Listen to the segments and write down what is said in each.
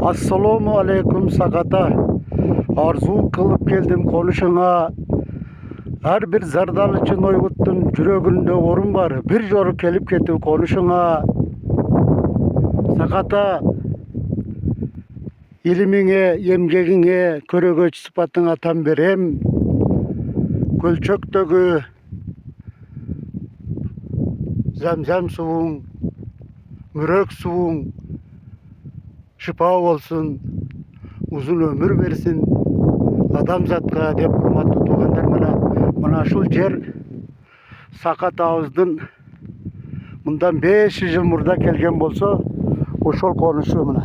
Assalamu alaikum Sakata. Arzu kılıp geldim konuşuna. Her bir zardal için oyguttun yüreğinde orun var. Bir joru kelip ketip konuşuna. Sakata. İlimine, yemgegine, körögöç sıfatına tam berem. Kölçöktөгü zemzem suğun, mürek suğun şifa olsun, uzun ömür versin adamzatka dep hurmatlı tuğanдар mana şul jer Sakat Ağız'dın bundan 500 yıl murda kelgen bolsa oşol konuşuyor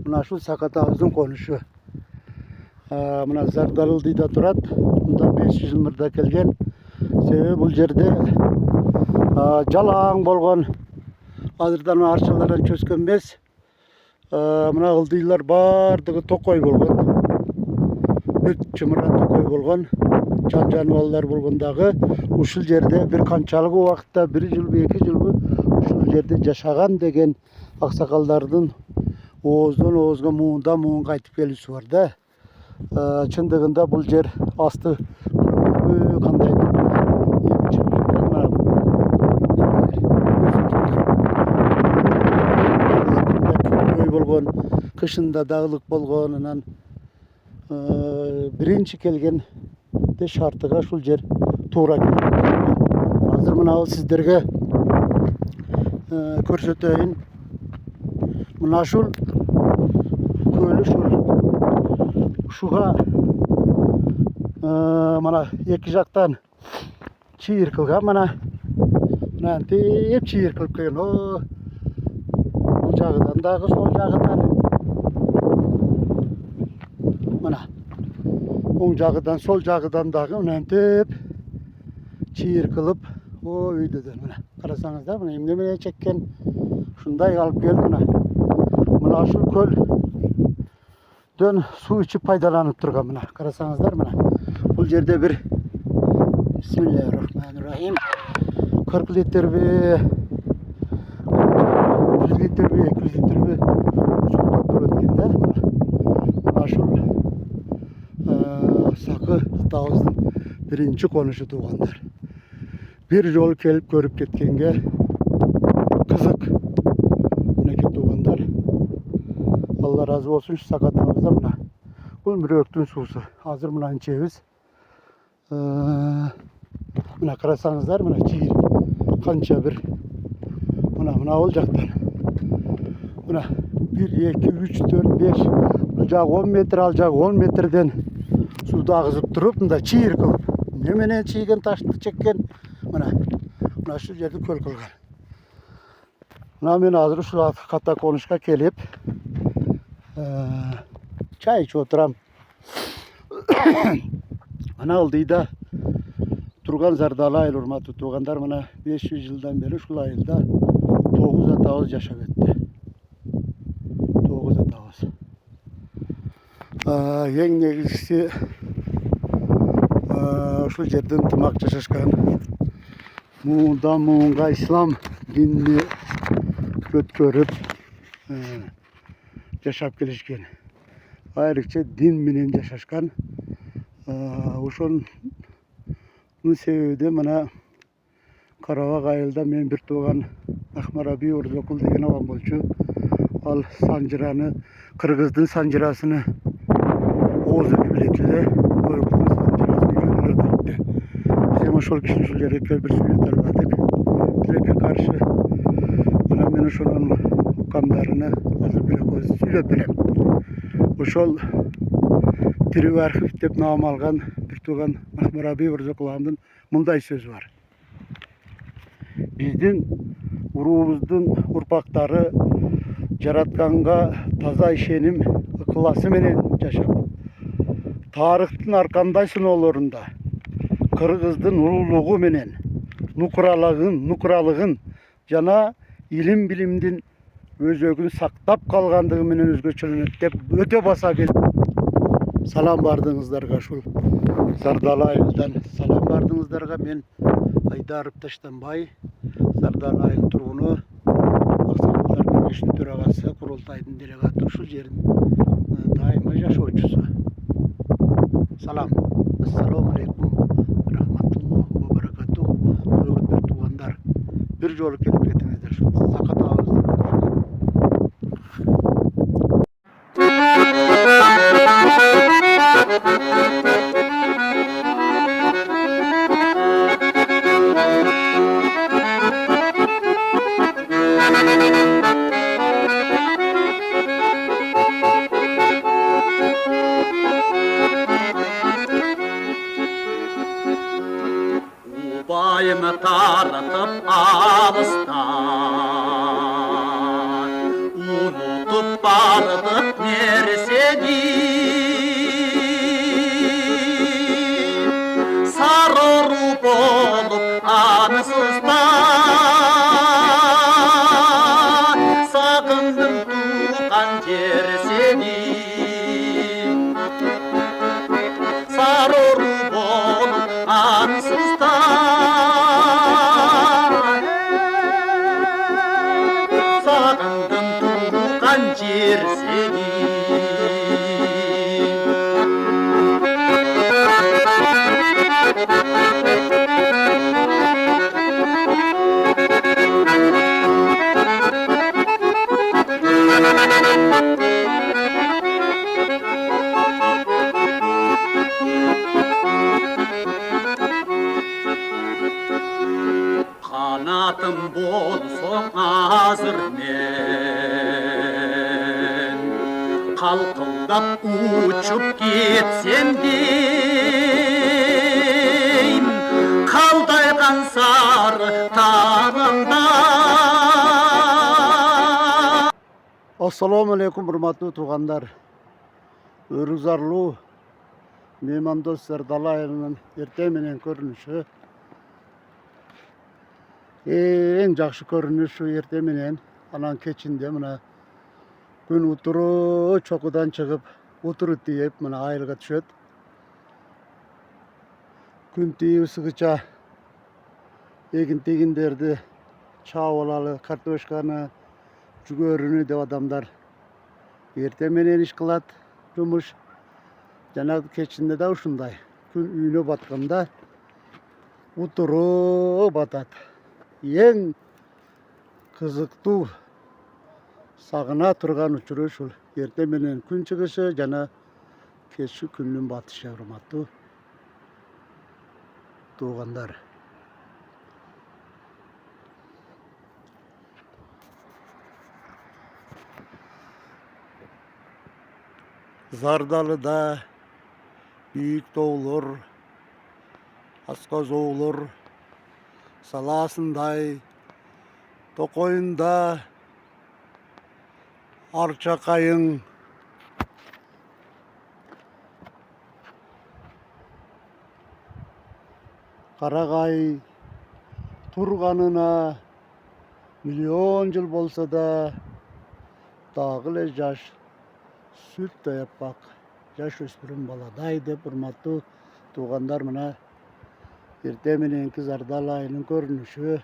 mana şul Sakat Ağız'dın konuşuyor. Mına Zardalıl deyda turat bundan 500 yıl murda kelgen sebebi bu jerde jalaң bolgon azırdan arçalardan çöskön emес. Mına ылдыйлар бардыгы токой болгон. Бүт чымыран токой болгон. Жан балдар болгондагы ушул жерде бир канчалык убакытта 1 жылбы 2 жылбы ушул жерде жашаган деген аксакалдардын ооздон оозго муундан муунга айтып келүүсү бар да. Чындыгында бул жер асты кандай болгон, кышында дагылык болгон, анан биринчи келгенде шартыга ушул жер туура келген. Азыр мына сиздерге көрсөтөйүн. Мына ушул көлү ушуга мына эки жактан чийир кылган мына антип чийир кылып келген. Bu jagıdan dagı sol jagıdan mana oң jagıdan sol jagıdan dagı антип чийир kılıp o üydödөн mana karasaňızдар mana emне менен çekken şunday alıp geldi mına şu kölden su içip paydalanyp turgan mına karasaňızдар mana bul jerde bir Bismillahirrahmanirrahim 40 litre 100 litre 200 litre su topladı etkende. Aşul Sakı Ağız'ın birinci konuşu tuğanlar. Bir yol kelip görüp ketkenge kızık neke tuğanlar. Allah razı olsun şu Sakat Ağız'da mına. Bu müröktün susu. Hazır mına içeviz. Mına karasaňızдар mına çiğir. Kança bir mına olacaklar. Mına 1, 2, 3, 4, 5 bucak 10 metre alacak 10 metreden suda ağızıp durup mında çiğir kılıp ne menen çiğgen taşlık çekken mına şu yerde köl kılgan. Men hazır şu kata konuşka kelip çay içip oturam. Ana ылдыйда turgan Zardalı ayıl hurmatlı tuğanlar mına 500 yıldan beri şu ayılda 9 atağız yaşap etti. 9 atağız. Ең негізгісі ушул жерде ынтымак жашашкан. Муундан муунга ислам динини көткөрүп жашап келишкен. Айрыкча din менен жашашкан. Ошонун себеби мына Карабак айылда мен бир тууган Ахмараби Орзокул деген агам болчу. Al sancırаны, Kırgızdın sancırasını Oğuz gibi bilekli Oygur'un sancırasını gönderdi. Bizim oşol kişinin şu gerekler bir sürü tarladık. Direke karşı bana ben oşolun hukamlarını hazır bile koyuz süyle bilem. Oşol Tiri arxiv dep nam algan bir tuğan Ahmarabi Orzokulamdın mınday söz var. Bizdin uruğumuzdun urpakları Jaratkanga taza işenim ıkılası menen yaşap. Tarıhtın arkandayсын olorunda. Kırgızdın ululuğu menen nukuralığın jana ilim bilimdin özөгүн сактап калгандыгы менен өзгөчөлөнөт деп өтө баса келди. Salam bardığınızlarga şul Zardalı ayıldan salam bardığınızlarga men Aydarıp Taştanbay Zardalı ayıl turgunu Aksakallar Kengeşi төрагасы Qurultayдын делегаты ушул жердин дайыма жашоочусу. Салам. Ассаламу алейкум. Рахматуллахи ва баракатух. Өргөтбүр туугандар. Бир жолу келип кетиңиздер. Сакатабызды. Bayımı taratıp alıstan unutup bardık neresedi sararıp olup anısızdan sakındım tuğan cersedi sararıp olup anısızdan Kanatım bolsun hazır men kalkıldap uçup gitsem deyim kaldaygan sarı tağımda. Assalamu alaikum hurmatly tуугандар. Өрүзарлуу меймандос Сардала айылынын эртең менен көрүнүшү. Эң жакшы көрүнүш ушу эртең менен. Анан кечинде мына күн утуру чокудан чыгып, утуру тийип мына айылга түшөт. Күн тийип ысыгыча эгин тегиндерди чаап алалы, картошканы, жүгөрүнү деп адамдар эртең менен иш кылат, жумуш. Жана кечинде да ушундай. Күн үйүнө батканда утуру батат. Эң кызыктуу сагына турган учуру ушул эртең менен күн чыгышы жана кечки күндүн батышы, урматтуу туугандар. Зардалыда büyük тоолор, аскоз оолор, Саласындай, Токойунда, Арчакайың, Карагай турганына миллион жыл болса да дагы эле жаш сүт таяппак жаш өспүрүм баладай деп, урматтуу туугандар, мына эртең мененки Зардала айылынын көрүнүшү.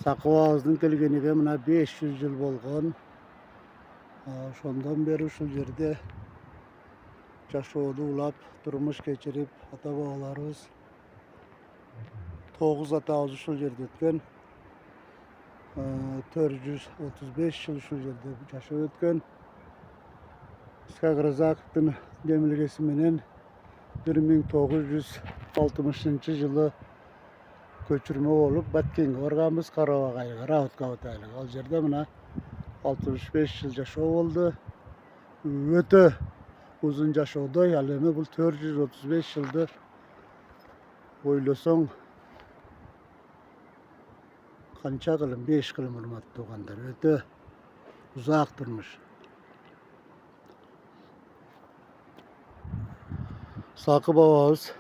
Сакыбабыздын келгениге мына 500 жыл болгон. Ошондон бери ушул жерде жашооду улап, турмуш кечирип, ата-бабаларыбыз 9 атабыз ушул жерде өткөн. 435 жыл ушул жерде жашап өткөн. Исхак Разаковдун демилгеси менен 1960 жылы көчүрмө болуп Баткенге барганбыз, Карабагайга, Раутгабад айылыга. Ал жерде мына 65 жыл жашоо болду. Өтө uzun жашоодой, ал эми бул 435 жылды ойлосоң канча кылым, 5 кылым, урматтуу туугандар. Өтө узак турмуш. Сакы бабабыз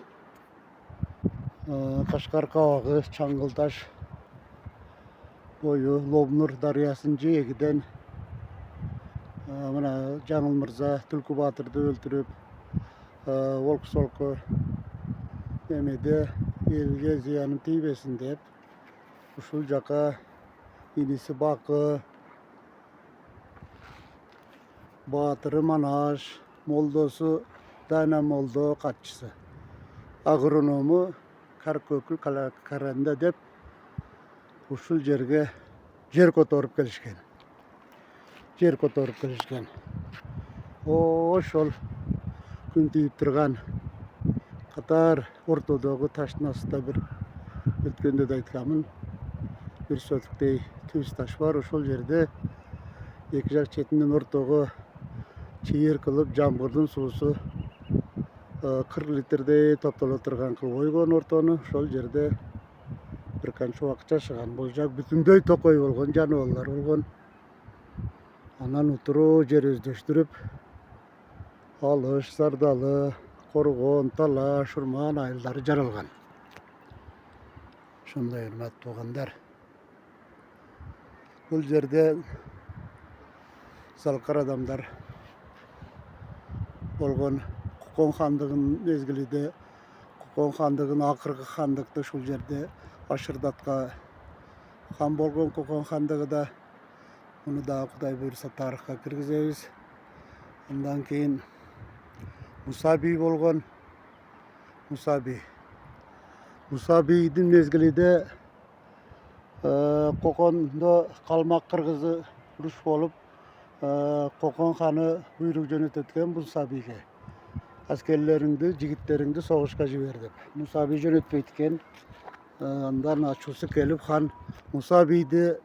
Кашкар кабагы, Чаңгылташ бою Лобнур дарыясынын жээгиден мына Жаңыл мырза Түлкү Батырды өлтүрүп, олку-солку эмеде элге зыяным тийбесин деп ушул жака inisi Bakı, Batırı Manaş, Moldosu Dana Moldo kaççısı. Agronomu Karkökül Karanda dep uşul jerge jer kotorup kelişken. Jer kotorup kelişken. O şol gün tüyüp turgan Katar ortodogı taşnasıda bir ötkönde de aytlamın. Bir sötüktey tüz taş var. Ошол жерде эки жак четинен ортого чийир кылып жамгырдын суусу 40 литрдей топтоло турган кылып койгон ортону. Ошол жерде bir kança убакыт жашаган. Бул жак бүтүндөй токой болгон, жаныбарлар болгон. Анан утуруу жер өздөштүрүп Алыш, Сардалы, Коргон, Талаш, Урман айылдары жаралган. Ошондой урматтуу туугандар. Бул жерде салкар адамдар болгон. Кукон хандыгынын мезгилинде Кукон хандыгынын акыркы хандыкты ушул жерде ашырдатка хан болгон. Кукон хандыгы да муну да Кудай буйрса тарыхка киргизебиз. Андан кийин Муса би болгон. Муса бийдин мезгилинде Кокондо калмак кыргызы уруш болуп, Кокон ханы буйрук жөнөтөткен Муса биге. Аскерлериңди, жигиттериңди согушка жибер деп. Муса би жөнөтпөйт экен. Андан ачуусу келип хан Муса бийди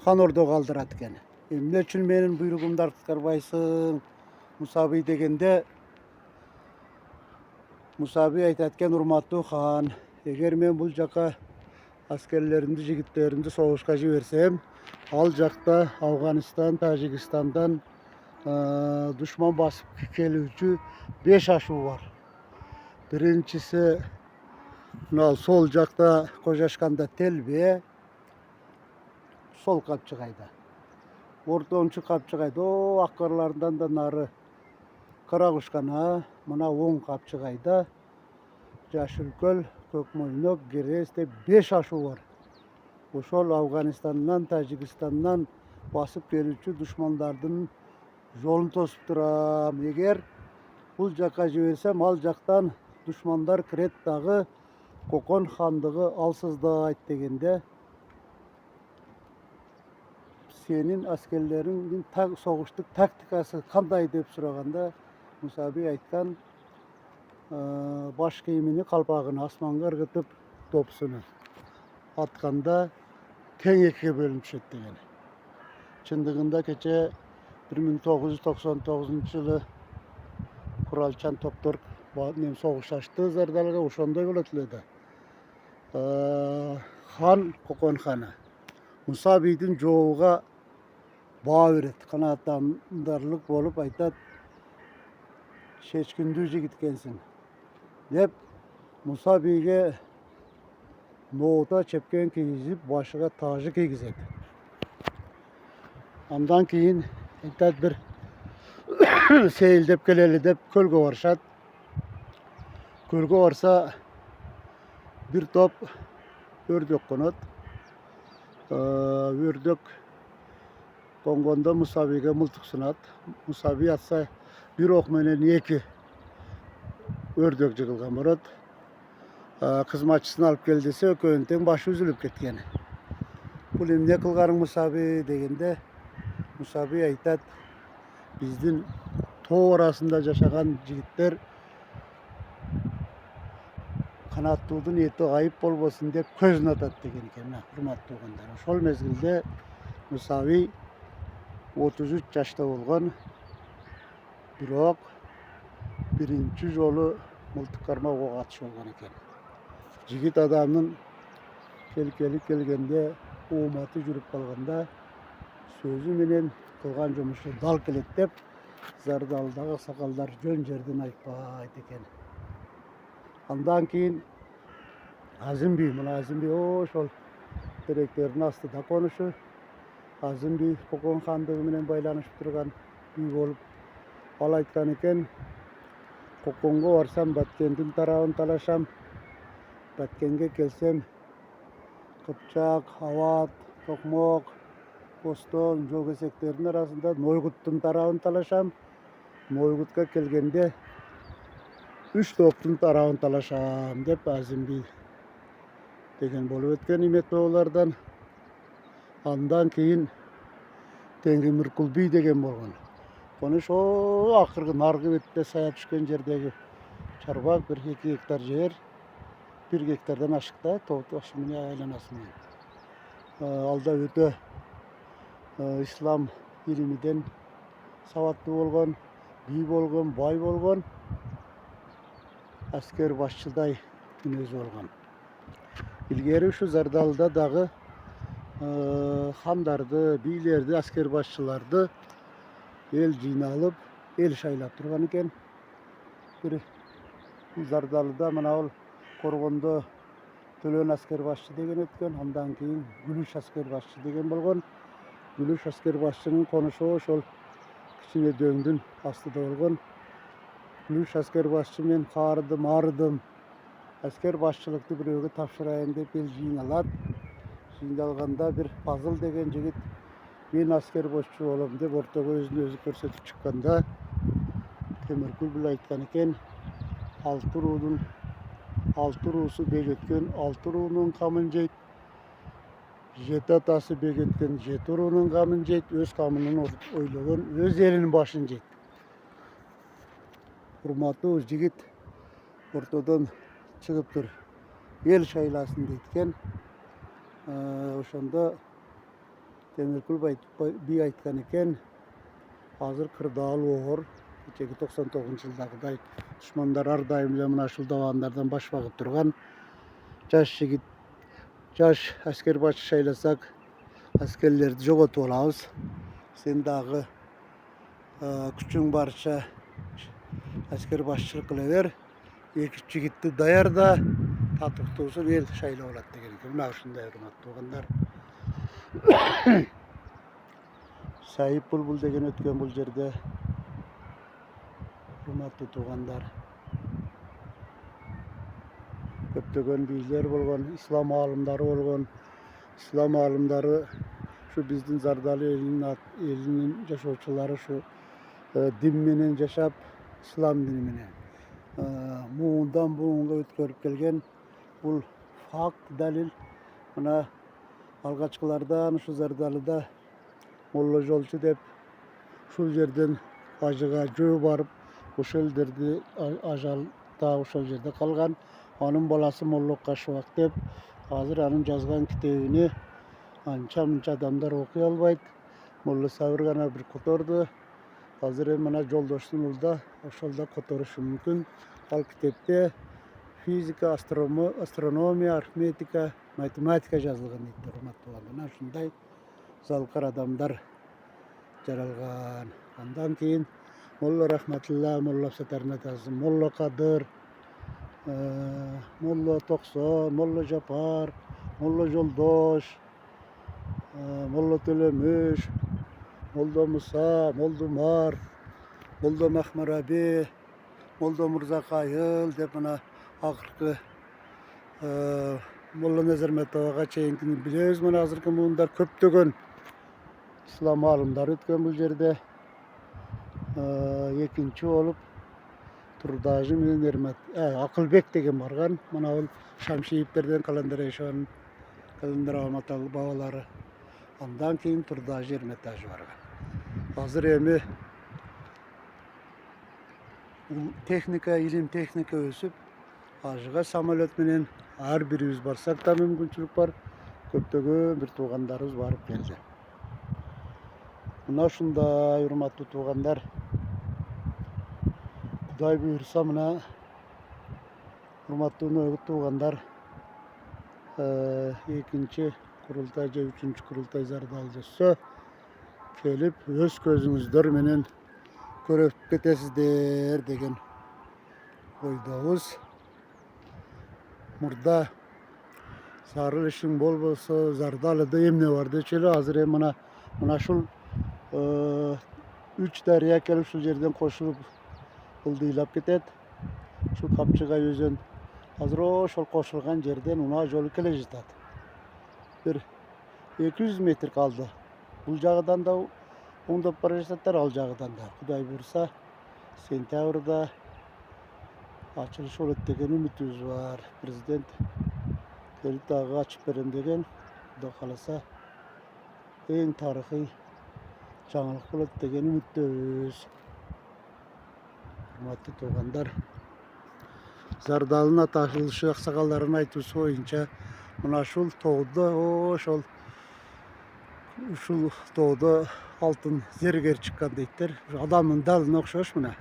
хан ордого калтырат экен. Эмне үчүн менин буйругумду аткарбайсың Муса би дегенде, Муса би айтат экен, урматтуу хан, эгер мен бул жака аскерлеримди, жигиттеримди согушка жиберсем, ал жакта Афганистан, Тажикстандан душман басып келүүчү 5 ашуу бар. Биринчиси сол жакта Кожашканда Телбе, сол Капчыгайда. Ортончу Капчыгайда, Аккарлардан да нары Каракушкана, мына оң Капчыгайда, Жашылкөл, Көкмойнок, Герес деп 5 ашуу бар. Ошол Афганистандан, Тажикстандан басып келүүчү душмандардын жолун тосуп турам. Эгер бул жака жиберсем, ал жактан душмандар кирет дагы, Кокон хандыгы алсыздайт дегенде, сенин аскерлериңдин согуштук тактикасы кандай деп сураганда, Муса би айткан, баш кийимини, калпагын асманга ыргытып, топсуну атканда тең экиге бөлүнүп түшөт деген. Чындыгында кече 1999-жылы куралчан топтор согуш ачты Зардалга, ошондой болот эле да. Хан, Кокон ханы Муса бийдин жообуга баа берет, канааттандарлык болуп айтат, чечкиндүү жигит экенсиң деп Муса бийге ноото чепкен кийгизип, башыга тажы кийгизет. Андан кийин айтат, бир сейилдеп келели деп көлгө барышат. Көлгө барса, бир топ өрдөк конот. Өрдөк конгондо Муса бийге мылтык сунат. Муса бий атса, бир ок менен 2 өрдөк жыгылган болот. Кызматчысын алып кел десе, экөөнүн тең башы үзүлүп кеткен. Бул эмне кылганың Муса бий дегенде, Муса бий айтат, биздин тоо арасында жашаган жигиттер канаттуудун эти айып болбосун деп көзүн атат деген экен, урматтуу туугандар. Ошол мезгилде Муса бий 33 жашта болгон, бирок биринчи жолу мылтык кармоого катыш болгон экен. Жигит адамдын келгенде ууматы жүрүп калганда, сөзү менен кылган жумушу дал келет деп, Зардалдагы сакалдар жөн жерден айтпайт экен. Андан кийин Азым би, мына Азым би ошол теректердин астыда конушу. Азым би Кокон хандыгы менен байланышып турган би болуп, ал айткан экен, Коконго барсам, Баткендин тарабын талашам, Баткенге келсем, Кыпчак, Ават, Tokmok, Boston, Jogeseklerin arasında Noygut'un tarafını talaşam. Noygut'a kelgende 3 toktun tarafını talaşam dep Azimbi degen bolup ötken İmetboğlardan. Andan keyin Tengrimir Kulbi degen bolgan. Onu şo akırgı nargı betте saya düşken jerdegi çarbak 1-2 hektar yer. 1 hektardan aşıkta toğut aşımını aylanasымен. Alda öte İslam ilimiden savatlı bolgan, bi bolgan, bay bolgan, asker başçıday günöz bolgan. İlgeri şu Zardalı'da dağı handardı, biylerdi, asker başçılardı el jinalıp, el şaylap turgan eken. Bir Zardalı'da mana ol Korgonda Tölön asker başçı degen ötken, ondan keyin Gülüş asker başçı degen bolgan. Gülüş asker başçının konuşu ошол кичине дөңдүн астыда болгон. Gülüş asker başçı men карыдым, арыдым. Asker başçılıkты бирөөгө тапшырайын деп эл жыйналат. Жыйналганда bir Пазыл деген жигит мен asker başçı болом деп ортого өзүн өзү көрсөтүп чыкканда Темиркул бул айткан экен, алты руусу бегеткен, алты руунун камын жейт. Жети атасы бегеткен, жети руунун камын жейт, өз камынын ойлогон, өз элинин башын жейт. Урматтуу жигит ортодон чыгыптыр. Эл шайласын дейткен. Ошондо Темиркул би айткан экен, азыр кырдаал оор. 99-жылдагыдай душмандар ар дайым эле мына ушул dabандардан баш багып турган. Жаш жигит, жаш asker başçı шайласак, askерlerди жоготуп алабыз. Сен дагы күчүң барча asker başçılık кыла бер. 2 жигитти даярда, татыктуусун эл шайлап алат деген экен. Мына ушундай урматтуу туугандар. Сайып Булбул деген өткөн бул жерде. Урматтуу туугандар. Көптөгөн бийлер болгон, ислам алымдары болгон. Ислам алымдары şu биздин Зардалы элинин жашоочулары şu дин менен жашап, ислам дини менен муундан буунга өткөрүп келген бул факт далил. Мына алгачкылардан şu Зардалыда Молла жолчу деп ушул жерден ажыга жөө барып, ошол элдерди ажалда ошол жерде калган. Анын баласы Молла Кашыбак деп азыр анын жазган китебини анча-мынча адамдар окуй албайт. Молла Сабыр гана бир которду. Азыр эми мына жолдоштун улда ошолда которушу мүмкүн. Ал китепте физика, астрономия, арифметика, математика жазылган дейт. Урматтуу, ушундай залкар адамдар жаралган. Андан кийин Молла Рахматулла, Молла Сатарнатасы, Молла Кадыр, Молла Токсон, Молла Жапар, Молла Жолдош, Молла Төлөмүш, Молла Муса, Молла Умар, Молла Махмараби, Молла Мурзакайыл деп мына акыркы Молла Назарметовага чейинкини билебиз. Мына азыркы муундар көптөгөн ислам алымдары өткөн бул жерде. Экинчи болуп Турдажы менен Акылбек деген барган. Мына бул Шамшиевтерден Каландарашан, Каландар Алматалы бабалары. Андан кийин Турдажы Эрметажы барган. Азыр эми техника, илим техника өсүп, ажыга самолет менен ар бирибиз барсак да мүмкүнчүлүк бар. Көптөгөн бир туугандарыбыз барып келди. Мына ушундай урматтуу туугандар. Кудай буйрса мына урматтуу Нойгут туугандар экинчи курултай же үчүнчү курултай Зардалы өссө келип өз көзүңүздөр менен көрүп кетесиздер деген ойдобуз. Мурда зарыл ишиң болбосо Зардалыда эмне бар дечү эле. Азыр эми мына ушул 3 дарыя келип ушул жерден кошулуп ылдыйлап кетет. Şu Капчыгай өзөн азыр ошол кошулган жерден унаа жолу келе жатат. Bir 200 metre kaldı. Bu jağıdan da oңдоп bара жататтар, ал жагыдан да. Кудай буйрса, сентябрда açılış olur деген үмітіміз бар. Президент келіп дағы açıp берем деген, Құдай қаласа ең тарихи жаңалық болады деген үміттеміз. Құрметті туғандар, Зардалын аташылышы ақсақалдардың айтуысы бойынша, мына шул тоғды, ушул тоғды алтын зергер шыққан дейттер. Адамның далына ұқсаш мына.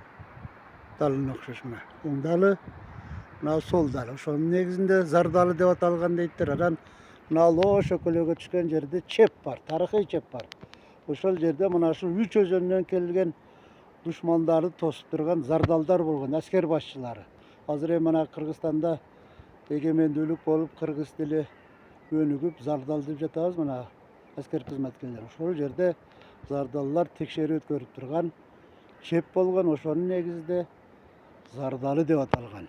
Далына ұқсаш мына. Оң далы, мына сол далы. Ошонун негизинде Зардалы деп аталган дейттер. Анан мына ошо көлөгө түшкөн жерде чеп бар, тарыхый чеп бар. Ошол жерде мына ушул үч өзөннөн келген душмандарды тосуп турган зардалдар болгон, аскер башчылары. Азыр эми мына Кыргызстанда эгемендүүлүк болуп, кыргыз тили өнүгүп, зардал деп жатабыз мына аскер кызматкерлер. Ошол жерде зардаллар текшерүү өткөрүп турган чеп болгон, ошонун негизинде Зардалы деп аталган.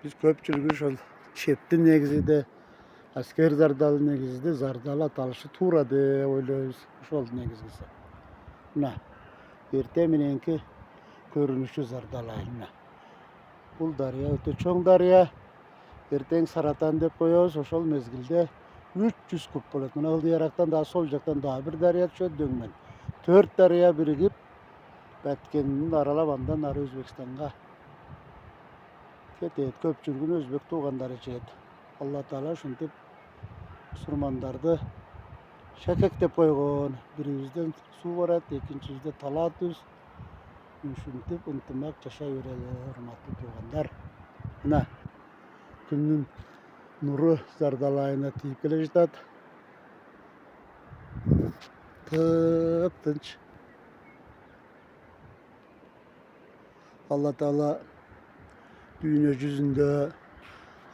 Биз көпчүлүгү ошол чептин негизинде аскер Зардалы негизинде Зардалы аталышы туура деп ойлойбуз. Ошол негизгиси. Мына эрте мененки көрүнүшү Зардалы айылына. Бул дарыя өтө чоң дарыя. Эртең Саратан деп коебуз. Ошол мезгилде 300 куб болот. Мына ылдый ярактан да сол жактан да бир дарыя түшөт дөңмөн. 4 дарыя биригип Баткендин аралап андан ары Өзбекстанга кетет. Көпчүлүгүн өзбек туугандары чет. Алла Таала ушинтип мусулмандарды шакектеп койгон. Бирибизден суу барат, экинчибизде талаа түз. Ушинтип ынтымак жашай берели, урматтуу туугандар. Мына күндүн нуру Зардалы айына тийип келе жатат. Тып-тынч. Алла Таала дүйнө жүзүндө,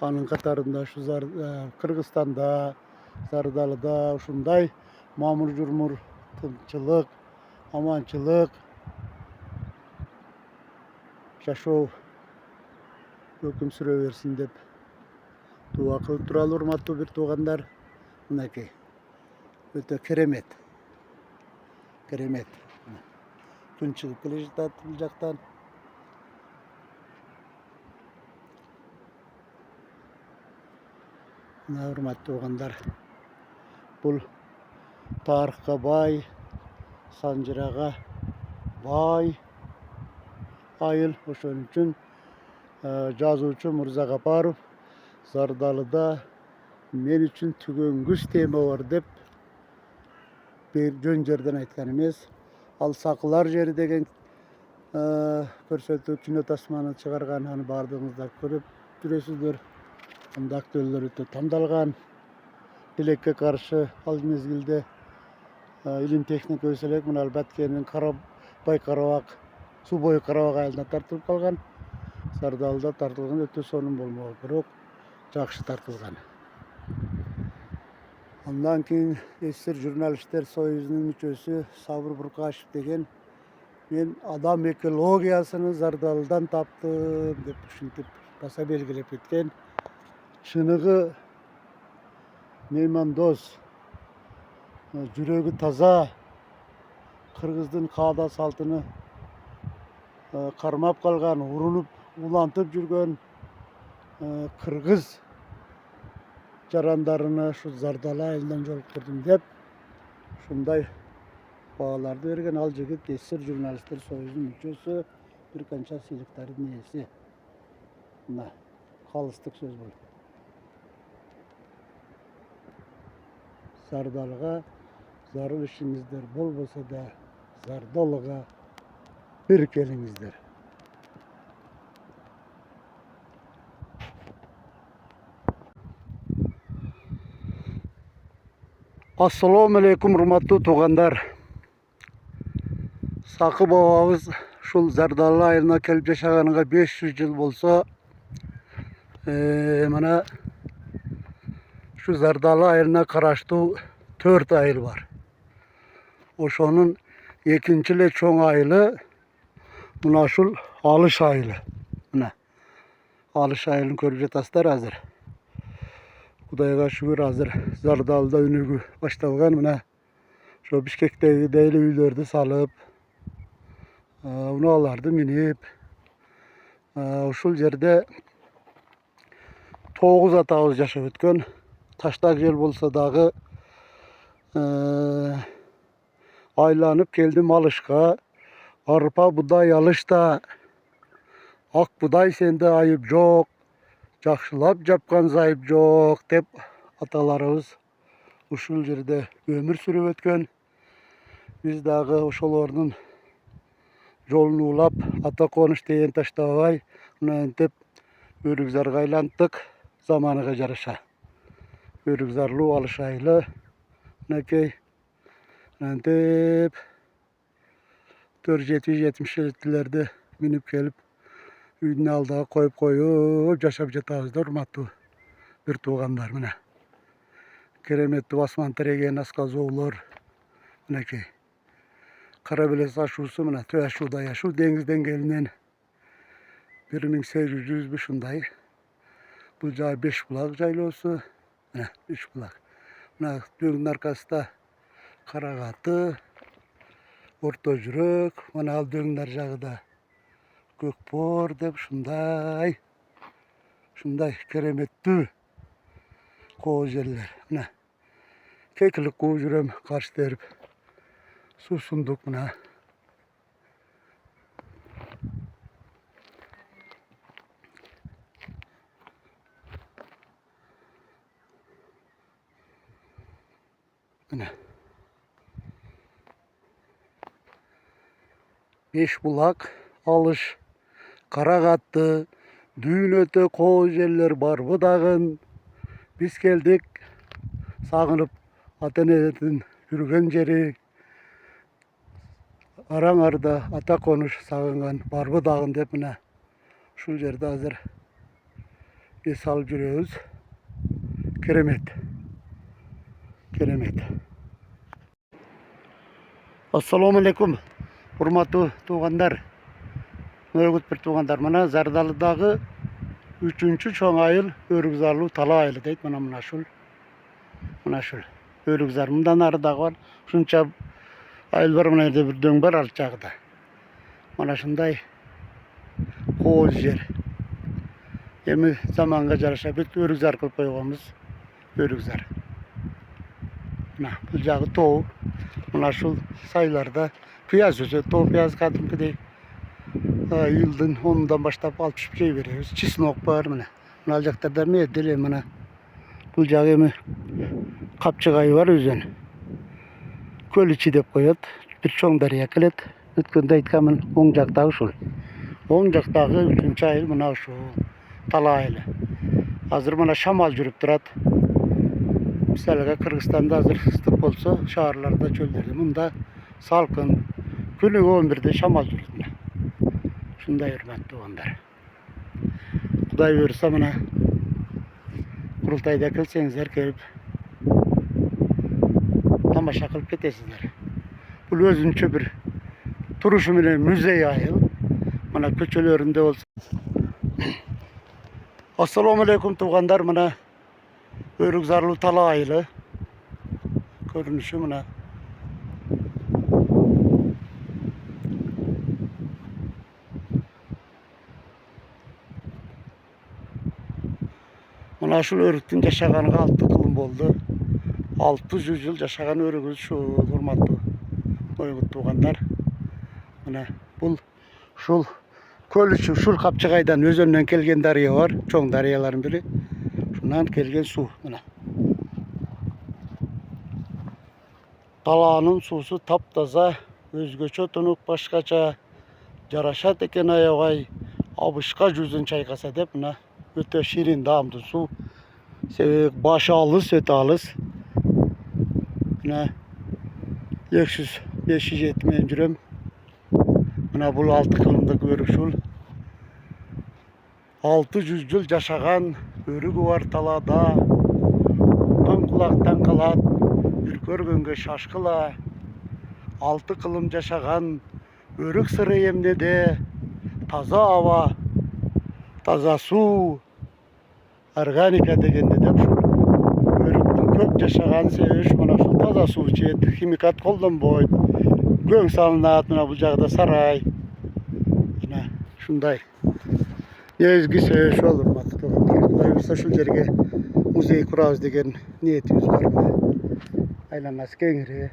анын катарында ушу Кыргызстанда, Зардалыда ушундай мамыр журмур, тынччылык, аманчылык жашоо өкүм сүрө берсин деп дуа кылып туралы, урматтуу бир туугандар. Мынакей өтө керемет. Керемет. Күн чыгып келе жатат бул жактан. Мына урматтуу туугандар, бул тарыхка бай, санжырага бай айыл. Ошон үчүн жазуучу Мырза Капаров Зардалыда мен үчүн түгөнгүс тема бар деп жөн жерден айткан эмес. Ал Сакылар жери деген көрсөтүү кино тасманы чыгарган, аны баардыгыңыздар көрүп жүрөсүздөр. Анда актерлер өтө тандалган. Тилекке каршы ал мезгилде илим техника өсө элек мына Баткендин Карабай Карабак, суу бою Карабак айылына тартылып калган. Зардалыда тартылган өтө сонун болмогон, бирок жакшы тартылган. Андан кийин СССР журналисттер союзунун мүчөсү Сабыр Буркашев деген мен адам экологиясыны Зардалыдан таптым деп ушинтип баса белгилеп кеткен. Чыныгы меймандос, жүрөгү таза, кыргыздын каада салтыны кармап калган, урунуп улантып жүргөн кыргыз жарандарына ушу Зардалы айылынан жолуктурдум деп ушундай бааларды берген. Ал жигит СССР журналисттер союзунун мүчөсү, бир канча сыйлыктардын ээси. Мына калыстык сөз бул. Зардалыга зарыл ишиңиздер болбосо да Зардалыга бир келиңиздер. Ассаламу алейкум, урматтуу туугандар. Сакы бабабыз ушул Зардалы айылына келип жашаганга 500 жыл болсо, мына ушу Зардалы айылына караштуу 4 айыл бар. Ошонун экинчи эле чоң айылы мына ушул Алыш айылы. Мына Алыш айылын көрүп жатасыздар азыр. Kudayga şükür hazır Zardal'da ünügü baştalgan mına şu Bişkek'teki deyli üylerde salıp onu alardı minip uşul yerde 9 atağız yaşap ötken taştak yer bolsa dağı aylanıp geldim alışka arpa buday alışta ak buday sende ayıp yok jakşılap japkan zayıp yok dep atalarımız uşul yerde ömür sürüp ötken biz dağı uşolorunun jolunu ulap ata konuş deyen taştabay bunu entep örükzarga aylantık zamanıga jarışa örükzarlı alışaylı nekey entep 470-70'lerde minip gelip üyünün aldığa koyup yaşap jatağızda urmatlı bir tuğanlar mına keremetli basman teregen askaz oğullar nekey Karabeles aşusu mına töyaşuda yaşu dengizden gelinen 1800 bir şunday bu cay 5 bulak jaylı olsa 3 bulak mına döngün arkasında Karagatı Orta Jürük mına al döngünler jağı da Gökbor dep şunday keremetli koğuz yerler mına keklik koğuz jürem karşı derip su sunduk mına Beş bulak alış Karagatı düğün öte koğuz yerler var bu dağın biz geldik sağınıp Atene'den yürügen jeri Aranarda ata konuş sağıngan Barbu dağın dep mına şul yerde hazır es alıp жүрөбүz. Keremet. Assalamu alaikum. Hurmatlı tuğanlar. Mögüt bir tuğanlar. Mana Zardalıdağı 3-cü çoğun ayıl Örükzarlı tala ayılı deyit. Mana şul. Örükzar. Mundan arı dağı var. Şunça ayıl var mına yerde bir döng var alçağıda. Mana şunday koğuz yer. Emi zamanga jarışa bit Örükzar kılıp koyğamız. Örükzar. Bu jağı toğu. Mına şul sayılarda piyaz özü. Toğu piyaz kadımkıdey. Yıldın 10'dan başlap 60 bir şey veriyoruz. Çisnok var mına. Mına alacaklarda mı edili mına. Bu jağı emi kapçıgayı var özün. Köl içi dep koyat. Bir çoğun darıya kılet. Ütkünde aytkamın 10 jaktağı şul. 10 jaktağı 3. ayıl mına şu tala ayılı. Hazır mına şamal jürüp durat. Misalga Kırgızistan'da hazır ıslık bolsa şahırlarda çöllerde. Bunda salkın günü 11'de şamal jürüp. Şunday hürmetli oğanlar. Kuday buyursa mına kurultayda kılsengizler gelip tamaşa kılıp ketesizler. Bu özünçe bir turuşum ile müzeye ayıl. Mana köçölöründe olsa. Assalamu alaikum tuğanlar mına Örükzarlı tala ayılı. Görünüşü mına. Mına şul örüktün yaşaganıga 6 kılım boldu. 600 yıl yaşagan örügüz şu hurmatlı Mögüt tuğanlar. Mına bul şul köl içi şul kapçıgaydan özönden kelgen darıya var. Çoğun darıyaların biri. Şundan kelgen su. Mına. Talağının susu taptaza, özgöçe tunuk başkaça, jaraşat eken ayagay, abışka жүзін çaykasa dep mına öte şirin damdı su. Başı alыс, öte alыс. Mına 570 jürem. Mına bul 6 kılımdık örük şul. 600 yıl yaşagan örügü var talada. Tan kulaktan kalat. Bir görgönge şaşkıla. 6 kılım yaşagan örük sırı emnede. Taza hava, taza su, organika degende de şu. köp yaşagan seviş mana şu taza su içet, himikat koldanboyt. Göң salınat mına bu jagda saray. Yine şunday. Ezgi seviş olur matı tuğanlar. Şunday olsa şu жерге muzey kurabız degen niyetimiz var. Aylanması kengiri.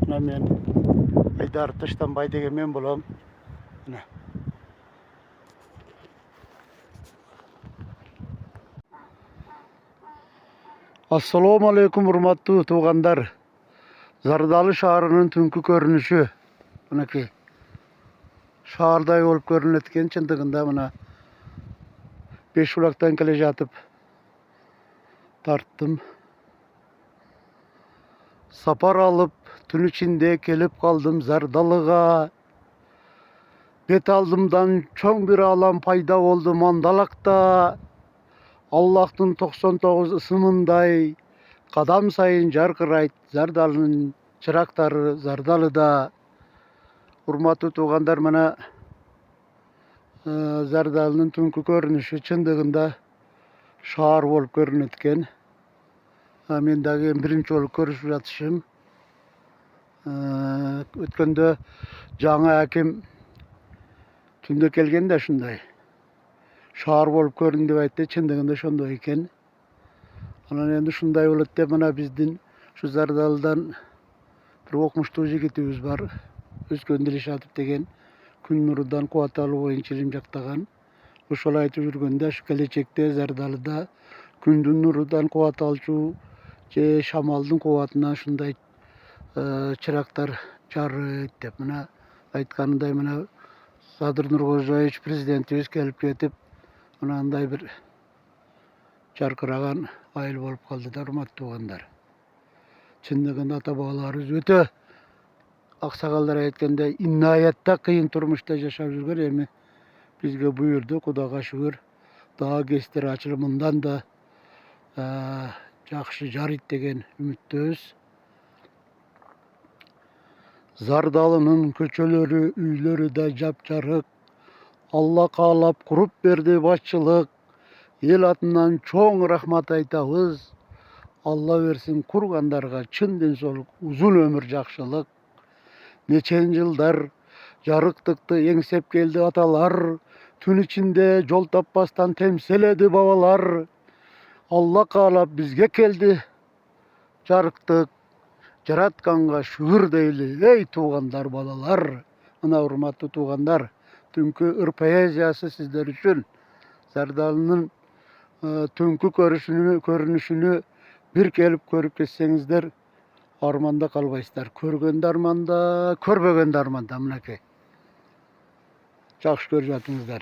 Mına men Aydar Taştanbay degen men bolam. Mına. Assalamu alaikum hurmatly tuğandar. Zardalı şaharının tünkü görünüşü. Mınaki. Şaharday olup görünetken çındığında mına Beşulaktan kele jatıp tarttım. Sapar alıp tün içinde kelip kaldım Zardalıga. Bet aldımdan çoğun bir alan payda oldu Mandalakta. Allah'tın 99 ısımınday kadam sayın jarkırayt Zardalı'nın çırakları Zardalı'da. Hurmatly tuğandar mana Zardalı'nın tünkü görünüşü çındığında şahar bolup görünetken. Men dagı birinci olup görüşüp jatışım. Ötkende жаңа hakim tünde kelgen de şunday. Şahar bolup görün dep aytты, çındığında şondoy eken. Anan endi şunday bolat dep mana bizdin şu Zardalı'dan bir okmuştuğu jigitimiz var. Özkön Dilşatov degen Gün Nuru'dan kuwat alıp oyunçu ilim jaktagan. Ошол айтып жүргөндө şu келечекте Zardalı'da Gündün Nuru'dan kuwat alçu je şamaldın kuwatına şunday çıraklar jarryt dep mına aytkanınday mına Sadır Nurkojoyevич prezidentimiz kelip ketip mınандай bir jarkıragan ayıl bolup kaldı da hurmatly tuğandar. Çındыгында ata babalarыбыз öte aksakallar aytkандай inayetde kıyın turmuşta yaşap жүрген эми bizge buyurdu Kudaga şükür. Daha geçtir açılımından da jakşı jaryt degen ümitteyiz. Zardalı'nın köçeleri, üyleri de japjarık. Allah kalap kurup berdi başçılık. El atından çoğun rahmat aytabız. Allah versin kurgandarga çın densoluk, uzun ömür jakşılık. Neçen yıllar jarıktıkты engsep geldi atalar. Tün içinde jol tapmastan temseledi babalar. Allah kalap bizge keldi jarıktık. Jaratkanga şükür deyli ey tuğandar balalar. Mına hurmatly tuğandar, tünkü ır poeziyası sizler üçün Zardalı'nın tünkü görünüşünü bir kelip görüp ketsеңizdер armanda kalbaysızlar. Körgende armanda, körbegende armanda mınaki. Jakşı görüp jatыңızдар.